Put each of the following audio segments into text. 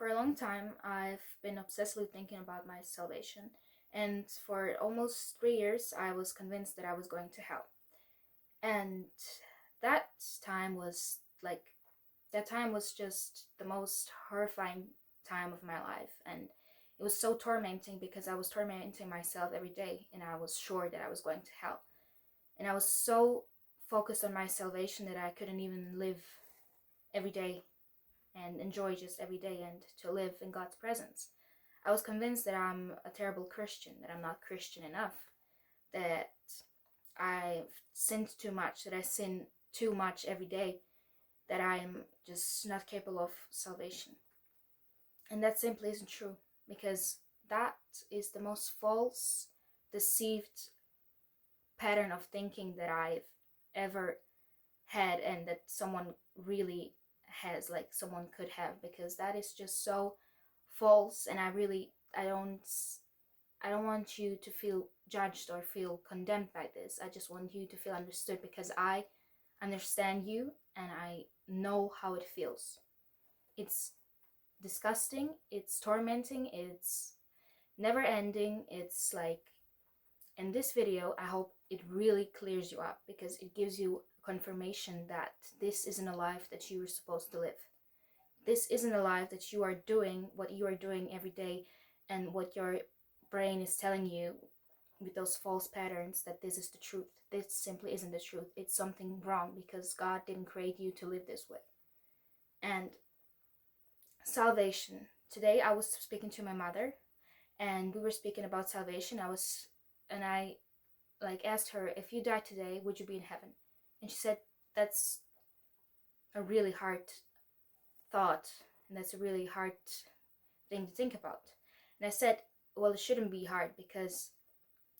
For a long time, I've been obsessively thinking about my salvation, and for almost 3 years, I was convinced that I was going to hell. And that time was like, that time was just the most horrifying time of my life, and it was so tormenting because I was tormenting myself every day, and I was sure that I was going to hell. And I was so focused on my salvation that I couldn't even live every day and enjoy just every day and to live in God's presence. I was convinced that I'm a terrible Christian, that I'm not Christian enough, that I've sinned too much, that I sin too much every day, that I'm just not capable of salvation. And that simply isn't true, because that is the most false, deceived pattern of thinking that I've ever had, and that someone really has, like someone could have, because that is just so false. And I don't want you to feel judged or feel condemned by this. I just want you to feel understood, because I understand you and I know how it feels. It's disgusting, it's tormenting, it's never ending. It's like, in this video, I hope it really clears you up, because it gives you confirmation that this isn't a life that you were supposed to live. This isn't a life that you are doing what you are doing every day, and what your brain is telling you with those false patterns, that this is the truth. This simply isn't the truth. It's something wrong, because God didn't create you to live this way. And salvation. Today I was speaking to my mother, and we were speaking about salvation. I asked her, if you died today, would you be in heaven? And she said, that's a really hard thought, and that's a really hard thing to think about. And I said, well, it shouldn't be hard, because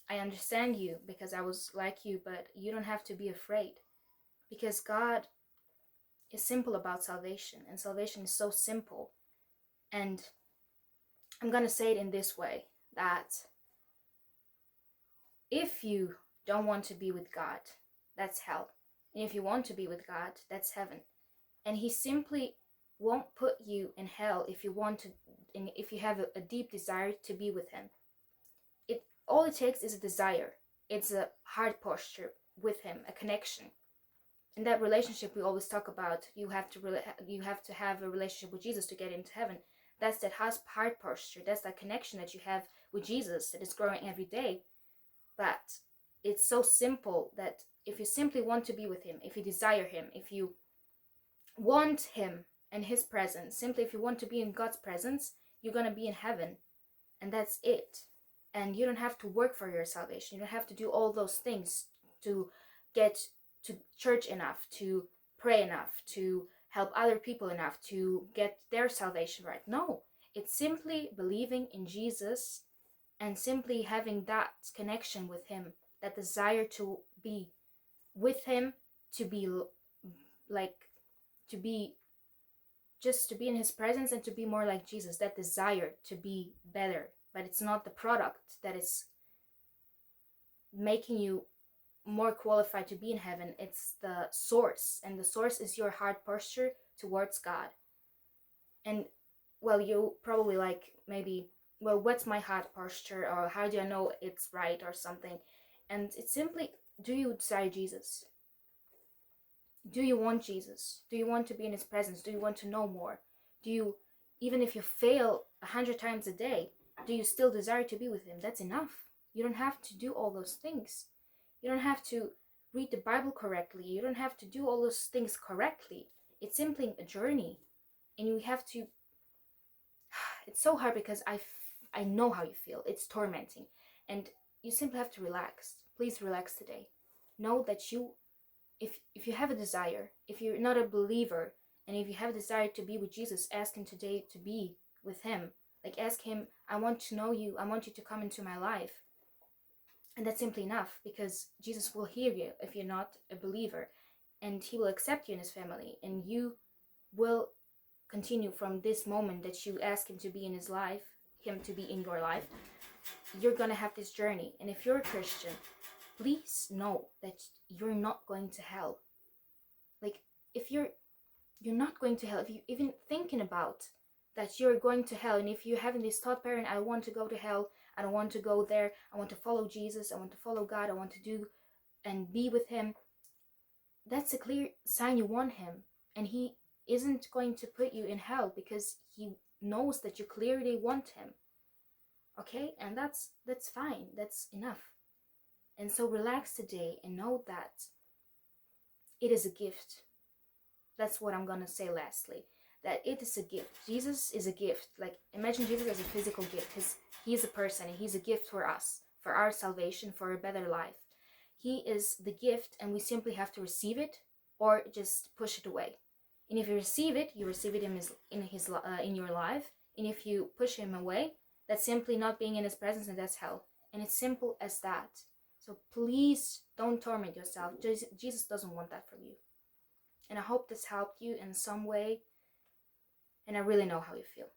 I understand you, because I was like you, but you don't have to be afraid, because God is simple about salvation, and salvation is so simple. And I'm gonna say it in this way, that if you don't want to be with God, that's hell. And if you want to be with God, that's heaven. And He simply won't put you in hell if you want to, and if you have a deep desire to be with Him. All it takes is a desire. It's a heart posture with Him, a connection. In that relationship we always talk about, you have to have a relationship with Jesus to get into heaven. That's that heart posture. That's that connection that you have with Jesus, that is growing every day. But it's so simple that if you simply want to be with Him, if you desire Him, if you want Him and His presence, simply if you want to be in God's presence, you're gonna be in heaven, and that's it. And you don't have to work for your salvation. You don't have to do all those things to get to church enough, to pray enough, to help other people enough to get their salvation right. No, it's simply believing in Jesus, and simply having that connection with Him, that desire to be with Him, to be like, to be just to be in His presence, and to be more like Jesus, that desire to be better. But it's not the product that is making you more qualified to be in heaven. It's the source, and the source is your heart posture towards God. And well, you probably like, maybe, well, what's my heart posture, or how do I know it's right, or something? And it's simply, do you desire Jesus? Do you want Jesus? Do you want to be in His presence? Do you want to know more? Do you, even if you fail 100 times a day, do you still desire to be with Him? That's enough. You don't have to do all those things. You don't have to read the Bible correctly. You don't have to do all those things correctly. It's simply a journey. And you have to, it's so hard, because I know how you feel. It's tormenting. And you simply have to relax. Please relax today. Know that if you have a desire, if you're not a believer, and if you have a desire to be with Jesus, ask Him today to be with Him. Like, ask Him, I want to know you. I want you to come into my life. And that's simply enough, because Jesus will hear you if you're not a believer, and He will accept you in His family, and you will continue from this moment that you ask Him to be in His life, Him to be in your life. You're gonna have this journey. And if you're a Christian, please know that you're not going to hell. Like, if you're not going to hell, if you even thinking about that you're going to hell. And if you're having this thought pattern, I want to go to hell, I don't want to go there, I want to follow Jesus, I want to follow God, I want to do and be with him, that's a clear sign you want him. And he isn't going to put you in hell because he knows that you clearly want him. Okay? And that's fine. That's enough. And so relax today and know that it is a gift. That's what I'm gonna say lastly. That it is a gift. Jesus is a gift. Like, imagine Jesus as a physical gift, because he is a person and he's a gift for us, for our salvation, for a better life. He is the gift, and we simply have to receive it or just push it away. And if you receive it, you receive it in your life. And if you push him away, that's simply not being in his presence, and that's hell. And it's simple as that. So please don't torment yourself. Jesus doesn't want that from you. And I hope this helped you in some way. And I really know how you feel.